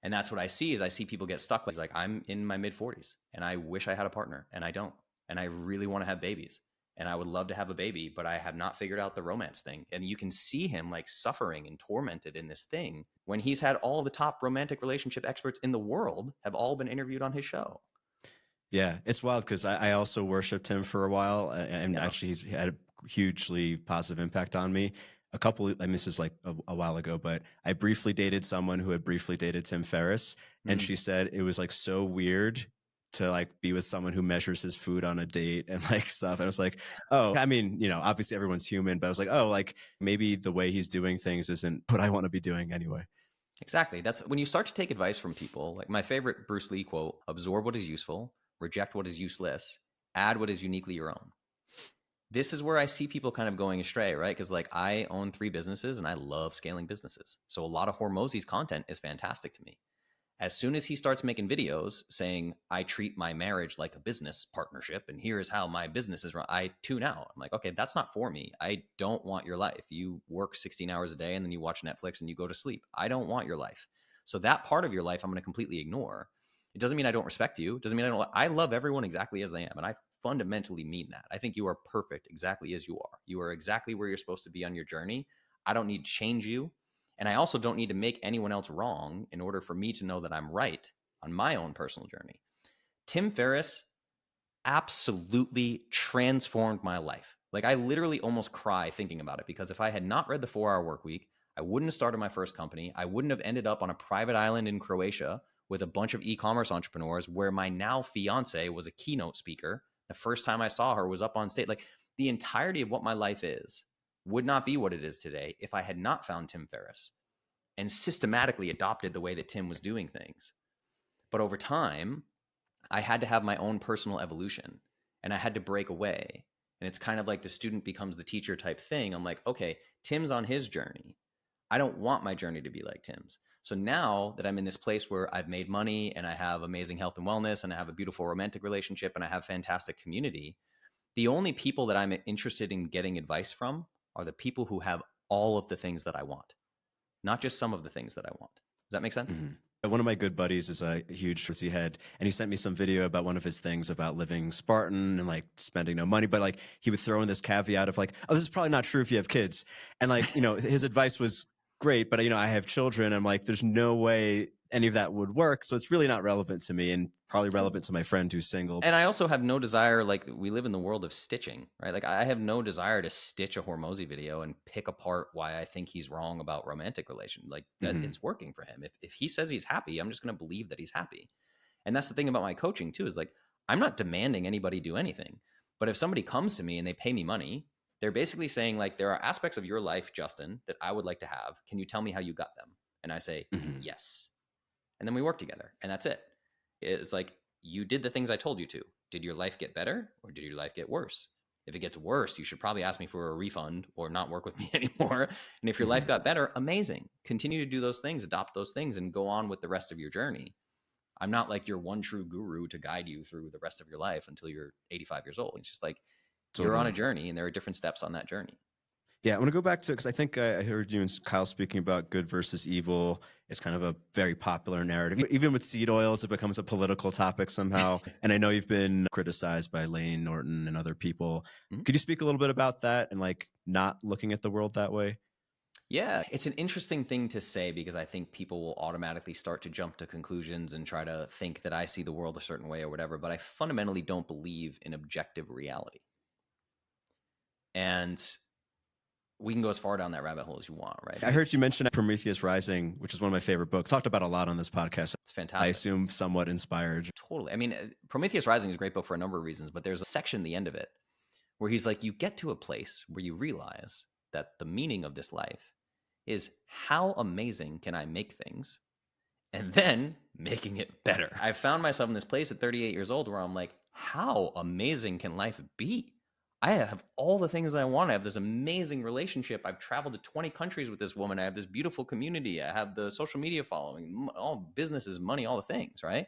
And that's what I see is I see people get stuck. Like I'm in my mid 40s and I wish I had a partner and I don't. And I really want to have babies and I would love to have a baby, but I have not figured out the romance thing. And you can see him like suffering and tormented in this thing when he's had all the top romantic relationship experts in the world have all been interviewed on his show. Yeah, it's wild because I also worshipped him for a while, and Yeah. actually he's had a hugely positive impact on me. I mean, this is like a while ago, but I briefly dated someone who had briefly dated Tim Ferriss, and Mm. she said it was like so weird to like be with someone who measures his food on a date and like stuff. And I was like, oh, I mean, obviously everyone's human, but I was like, oh, like maybe the way he's doing things isn't what I want to be doing anyway. Exactly. That's when you start to take advice from people. Like my favorite Bruce Lee quote: absorb what is useful, reject what is useless, add what is uniquely your own. This is where I see people kind of going astray, right? Because like I own 3 businesses and I love scaling businesses. So a lot of Hormozy's content is fantastic to me. As soon as he starts making videos saying, I treat my marriage like a business partnership and here's how my business is run, I tune out. I'm like, okay, that's not for me. I don't want your life. You work 16 hours a day and then you watch Netflix and you go to sleep. I don't want your life. So that part of your life, I'm going to completely ignore. It doesn't mean I don't respect you. It doesn't mean I don't. I love everyone exactly as they am. And I fundamentally mean that. I think you are perfect exactly as you are. You are exactly where you're supposed to be on your journey. I don't need to change you. And I also don't need to make anyone else wrong in order for me to know that I'm right on my own personal journey. Tim Ferriss absolutely transformed my life. Like I literally almost cry thinking about it because if I had not read the 4 Hour Work Week, I wouldn't have started my first company. I wouldn't have ended up on a private island in Croatia with a bunch of e-commerce entrepreneurs where my now fiance was a keynote speaker. The first time I saw her was up on stage. Like, the entirety of what my life is would not be what it is today if I had not found Tim Ferriss and systematically adopted the way that Tim was doing things. But over time, I had to have my own personal evolution and I had to break away. And it's kind of like the student becomes the teacher type thing. I'm like, okay, Tim's on his journey. I don't want my journey to be like Tim's. So now that I'm in this place where I've made money and I have amazing health and wellness and I have a beautiful romantic relationship and I have fantastic community, the only people that I'm interested in getting advice from are the people who have all of the things that I want, not just some of the things that I want. Does that make sense? Mm-hmm. One of my good buddies is a huge fantasy head, and he sent me some video about one of his things about living Spartan and like spending no money, but like he would throw in this caveat of like, oh, this is probably not true if you have kids. And like, his advice was great, but I have children. I'm like, there's no way any of that would work. So it's really not relevant to me and probably relevant to my friend who's single. And I also have no desire, like, we live in the world of stitching, right? Like, I have no desire to stitch a Hormozy video and pick apart why I think he's wrong about romantic relation. Like, that it's working for him. If he says he's happy, I'm just going to believe that he's happy. And that's the thing about my coaching too, is like, I'm not demanding anybody do anything. But if somebody comes to me and they pay me money, they're basically saying like, there are aspects of your life, Justin, that I would like to have. Can you tell me how you got them? And I say, yes. And then we work together, and that's it. It's like, you did the things I told you to. Did your life get better or did your life get worse? If it gets worse, you should probably ask me for a refund or not work with me anymore. And if your life got better, amazing. Continue to do those things, adopt those things, and go on with the rest of your journey. I'm not like your one true guru to guide you through the rest of your life until you're 85 years old. It's just like, you're on a journey and there are different steps on that journey. Yeah, I want to go back to, because I think I heard you and Kyle speaking about good versus evil. It's kind of a very popular narrative. Even with seed oils, it becomes a political topic somehow. And I know you've been criticized by Lane Norton and other people. Could you speak a little bit about that and like not looking at the world that way? Yeah, it's an interesting thing to say because I think people will automatically start to jump to conclusions and try to think that I see the world a certain way or whatever. But I fundamentally don't believe in objective reality. And we can go as far down that rabbit hole as you want, right? I heard you mention Prometheus Rising, which is one of my favorite books. Talked about a lot on this podcast. It's fantastic. I assume somewhat inspired. Totally. I mean, Prometheus Rising is a great book for a number of reasons, but there's a section at the end of it where he's like, you get to a place where you realize that the meaning of this life is how amazing can I make things and then making it better. I found myself in this place at 38 years old where I'm like, how amazing can life be? I have all the things I want. I have this amazing relationship. I've traveled to 20 countries with this woman. I have this beautiful community. I have the social media following, all businesses, money, all the things, right?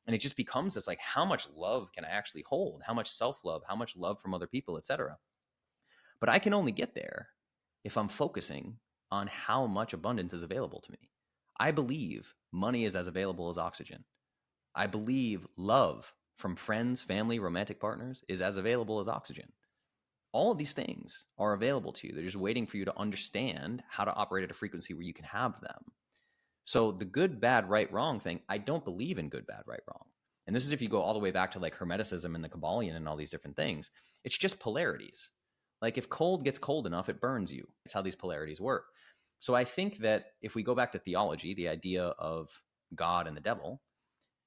And it just becomes this like, how much love can I actually hold? How much self-love? How much love from other people, etc. But I can only get there if I'm focusing on how much abundance is available to me. I believe money is as available as oxygen. I believe love from friends, family, romantic partners is as available as oxygen. All of these things are available to you. They're just waiting for you to understand how to operate at a frequency where you can have them. So the good, bad, right, wrong thing, I don't believe in good, bad, right, wrong. And this is if you go all the way back to like Hermeticism and the Kabbalion and all these different things. It's just polarities. Like if cold gets cold enough, it burns you. It's how these polarities work. So I think that if we go back to theology, the idea of God and the devil,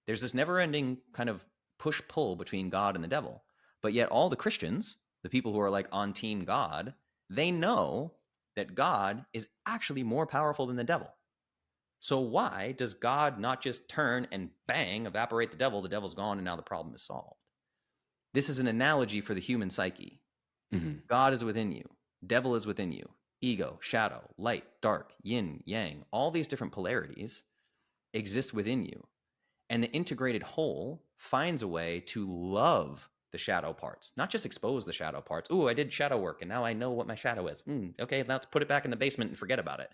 there's this never-ending kind of push-pull between God and the devil. But yet all the Christians, the people who are like on team God, they know that God is actually more powerful than the devil. So why does God not just turn and bang, evaporate the devil? The devil's gone and now the problem is solved. This is an analogy for the human psyche. God is within you. Devil is within you. Ego, shadow, light, dark, yin, yang, all these different polarities exist within you. And the integrated whole finds a way to love the shadow parts, not just expose the shadow parts. Ooh, I did shadow work and now I know what my shadow is. Okay, let's put it back in the basement and forget about it.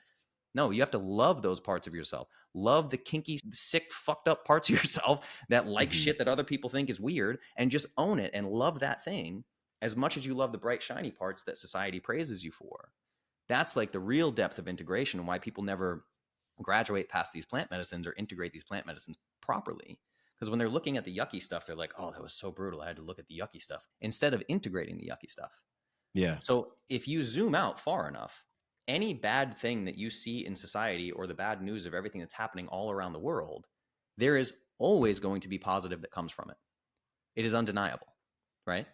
No, you have to love those parts of yourself. Love the kinky, sick, fucked up parts of yourself that like shit that other people think is weird, and just own it and love that thing as much as you love the bright, shiny parts that society praises you for. That's like the real depth of integration and why people never graduate past these plant medicines or integrate these plant medicines properly. Because when they're looking at the yucky stuff, they're like, oh, that was so brutal. I had to look at the yucky stuff instead of integrating the yucky stuff. Yeah. So if you zoom out far enough, any bad thing that you see in society or the bad news of everything that's happening all around the world, there is always going to be positive that comes from it. It is undeniable, right?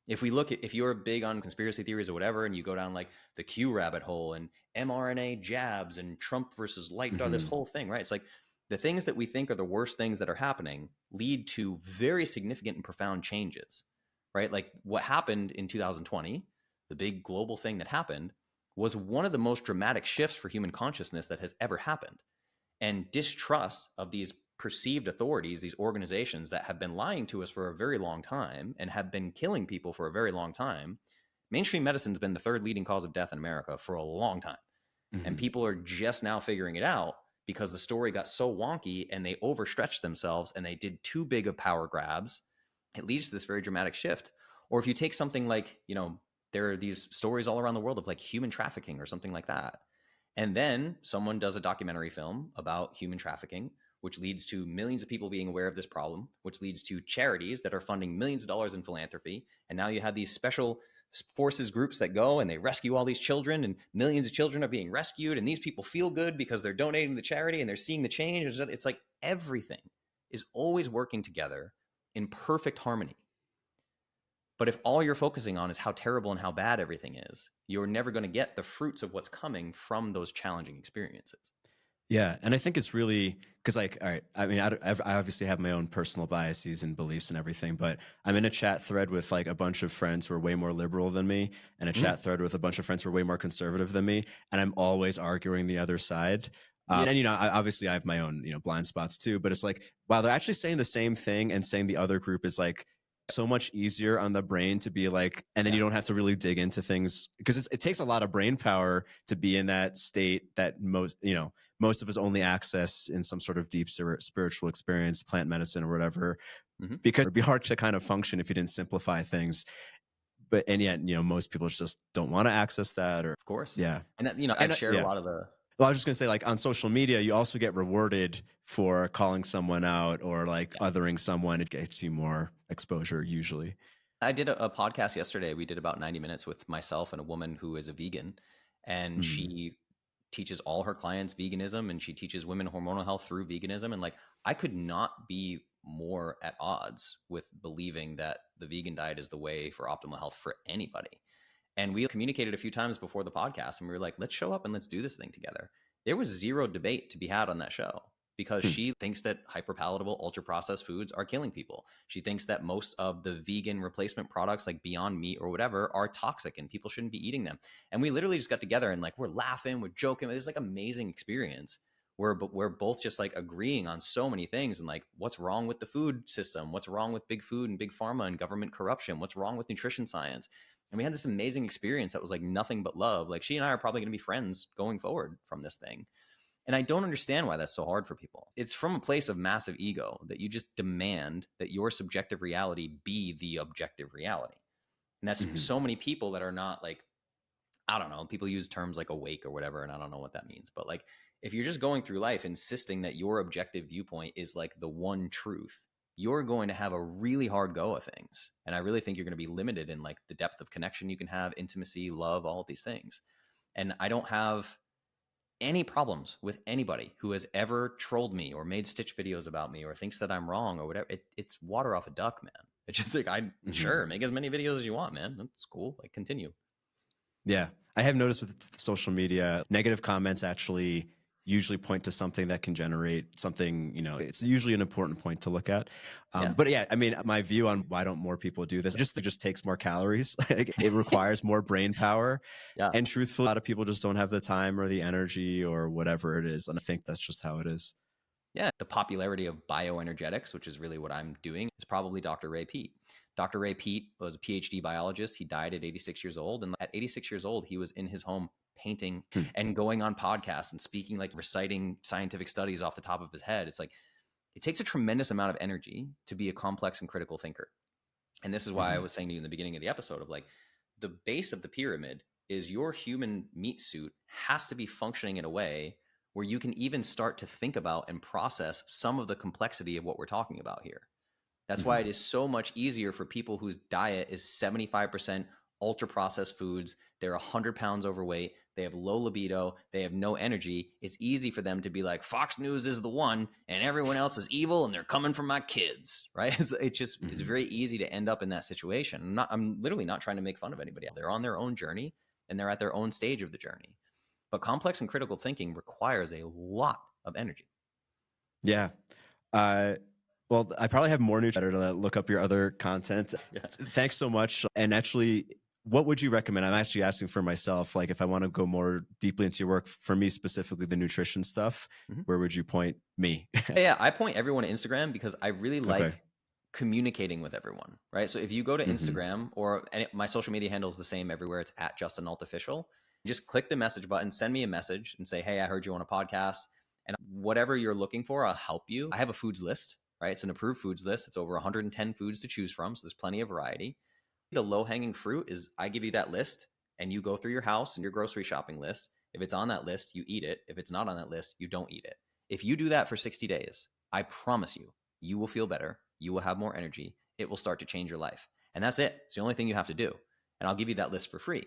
If we look at, if you're big on conspiracy theories or whatever, and you go down like the Q rabbit hole and mRNA jabs and Trump versus light dog, this Mm-hmm. whole thing, right? It's like the things that we think are the worst things that are happening lead to very significant and profound changes, right? Like what happened in 2020, the big global thing that happened was one of the most dramatic shifts for human consciousness that has ever happened. And distrust of these perceived authorities, these organizations that have been lying to us for a very long time and have been killing people for a very long time. Mainstream medicine's been the third leading cause of death in America for a long time. And Mm-hmm. people are just now figuring it out because the story got so wonky and they overstretched themselves and they did too big of power grabs. It leads to this very dramatic shift. Or if you take something like, there are these stories all around the world of like human trafficking or something like that. And then someone does a documentary film about human trafficking, which leads to millions of people being aware of this problem, which leads to charities that are funding millions of dollars in philanthropy. And now you have these special forces groups that go and they rescue all these children, and millions of children are being rescued. And these people feel good because they're donating to the charity and they're seeing the change. It's like everything is always working together in perfect harmony. But if all you're focusing on is how terrible and how bad everything is, you're never going to get the fruits of what's coming from those challenging experiences. Yeah, and I think it's really because, like, all right, I mean, I obviously have my own personal biases and beliefs and everything, but I'm in a chat thread with like a bunch of friends who are way more liberal than me, and a Mm. chat thread with a bunch of friends who are way more conservative than me, and I'm always arguing the other side. And obviously, I have my own blind spots too, but it's like, wow, they're actually saying the same thing and saying the other group is like so much easier on the brain to be like, and then Yeah. you don't have to really dig into things because it takes a lot of brain power to be in that state that most of us only access in some sort of deep spiritual experience, plant medicine or whatever, Mm-hmm. because it'd be hard to kind of function if you didn't simplify things. But, and yet, most people just don't want to access that, or, Of course. yeah. And that, I've And shared a yeah. lot of the, Well, I was just going to say, like, on social media, you also get rewarded for calling someone out or like yeah. othering someone. It gets you more exposure usually. I did a podcast yesterday. We did about 90 minutes with myself and a woman who is a vegan, and Mm. she teaches all her clients veganism, and she teaches women hormonal health through veganism. And like, I could not be more at odds with believing that the vegan diet is the way for optimal health for anybody. And we communicated a few times before the podcast, and we were like, let's show up and let's do this thing together. There was zero debate to be had on that show because Hmm. she thinks that hyperpalatable, ultra processed foods are killing people. She thinks that most of the vegan replacement products like Beyond Meat or whatever are toxic and people shouldn't be eating them. And we literally just got together and like, we're laughing, we're joking. It's like amazing experience where we're both just like agreeing on so many things, and like what's wrong with the food system, what's wrong with big food and big pharma and government corruption, what's wrong with nutrition science. And we had this amazing experience that was like nothing but love. Like she and I are probably going to be friends going forward from this thing. And I don't understand why that's so hard for people. It's from a place of massive ego that you just demand that your subjective reality be the objective reality. And that's Mm-hmm. so many people that are not like, I don't know, people use terms like awake or whatever, and I don't know what that means. But like, if you're just going through life insisting that your objective viewpoint is like the one truth, you're going to have a really hard go of things. And I really think you're going to be limited in like the depth of connection you can have, intimacy, love, all of these things. And I don't have any problems with anybody who has ever trolled me or made stitch videos about me or thinks that I'm wrong or whatever. It's water off a duck, man. It's just like, Mm-hmm. sure, make as many videos as you want, man. That's cool. Like, continue. Yeah. I have noticed with social media, negative comments actually usually point to something that can generate something, it's usually an important point to look at. Yeah. But yeah, I mean, my view on why don't more people do this, it just takes more calories. Like, it requires more brain power. Yeah. And truthfully, a lot of people just don't have the time or the energy or whatever it is. And I think that's just how it is. Yeah. The popularity of bioenergetics, which is really what I'm doing, is probably Dr. Ray Peat. Dr. Ray Peat was a PhD biologist. He died at 86 years old. And at 86 years old, he was in his home painting Hmm. and going on podcasts and speaking, like reciting scientific studies off the top of his head. It's like, it takes a tremendous amount of energy to be a complex and critical thinker. And this is why I Mm-hmm. was saying to you in the beginning of the episode of like, the base of the pyramid is your human meat suit has to be functioning in a way where you can even start to think about and process some of the complexity of what we're talking about here. That's why Mm-hmm. it is so much easier for people whose diet is 75% ultra processed foods. They're 100 pounds overweight. They have low libido. They have no energy. It's easy for them to be like, Fox News is the one and everyone else is evil and they're coming for my kids, right? It's just, it's very easy to end up in that situation. I'm literally not trying to make fun of anybody. They're on their own journey and they're at their own stage of the journey. But complex and critical thinking requires a lot of energy. Yeah. Well, I probably have more better to look up your other content. Yeah. Thanks so much. And actually, what would you recommend? I'm actually asking for myself, like if I want to go more deeply into your work, for me specifically, the nutrition stuff, where would you point me? Yeah, I point everyone to Instagram because I really like communicating with everyone, right? So if you go to Instagram or my social media handle is the same everywhere, it's at Justin Nault Official. Just click the message button, send me a message and say, hey, I heard you on a podcast. And whatever you're looking for, I'll help you. I have a foods list, right? It's an approved foods list. It's over 110 foods to choose from. So there's plenty of variety. The low hanging fruit is I give you that list and you go through your house and your grocery shopping list. If it's on that list, you eat it. If it's not on that list, you don't eat it. If you do that for 60 days, I promise you, you will feel better. You will have more energy. It will start to change your life. And that's it. It's the only thing you have to do. And I'll give you that list for free.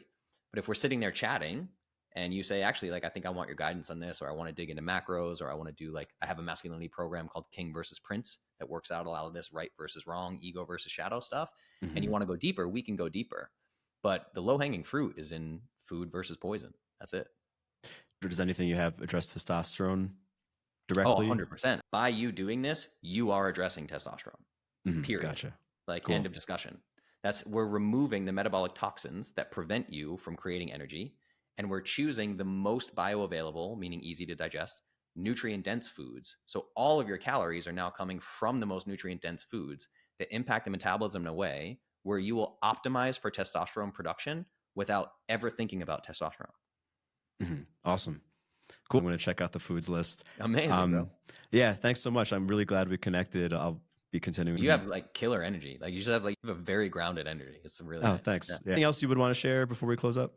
But if we're sitting there chatting and you say, actually, like, I think I want your guidance on this, or I want to dig into macros, or I want to do I have a masculinity program called King versus Prince that works out a lot of this right versus wrong, ego versus shadow stuff. And you want to go deeper, we can go deeper. But the low hanging fruit is in food versus poison. That's it. Does anything you have address testosterone directly? directly? 100%. By you doing this, you are addressing testosterone. Period. Gotcha. Cool. End of discussion. We're removing the metabolic toxins that prevent you from creating energy. And we're choosing the most bioavailable, meaning easy to digest, nutrient-dense foods. So all of your calories are now coming from the most nutrient-dense foods that impact the metabolism in a way where you will optimize for testosterone production without ever thinking about testosterone. Awesome. Cool. I'm going to check out the foods list. Amazing, bro. Yeah, thanks so much. I'm really glad we connected. I'll be continuing. You have killer energy. You should have you have a very grounded energy. It's really nice. Thanks. Yeah. Anything else you would want to share before we close up?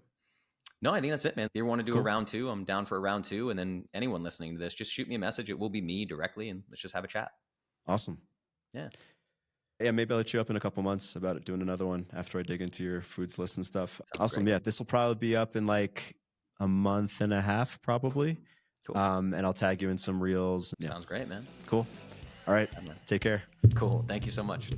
No, I think that's it, man. If you want to do a round two, I'm down for a round two. And then anyone listening to this, just shoot me a message. It will be me directly, and let's just have a chat. Awesome. Yeah. Yeah, maybe I'll let you up in a couple months about doing another one after I dig into your foods list and stuff. Sounds awesome. great. Yeah, this will probably be up in a month and a half, probably. Cool. And I'll tag you in some reels. Yeah. Sounds great, man. Cool. All right. Take care. Cool. Thank you so much.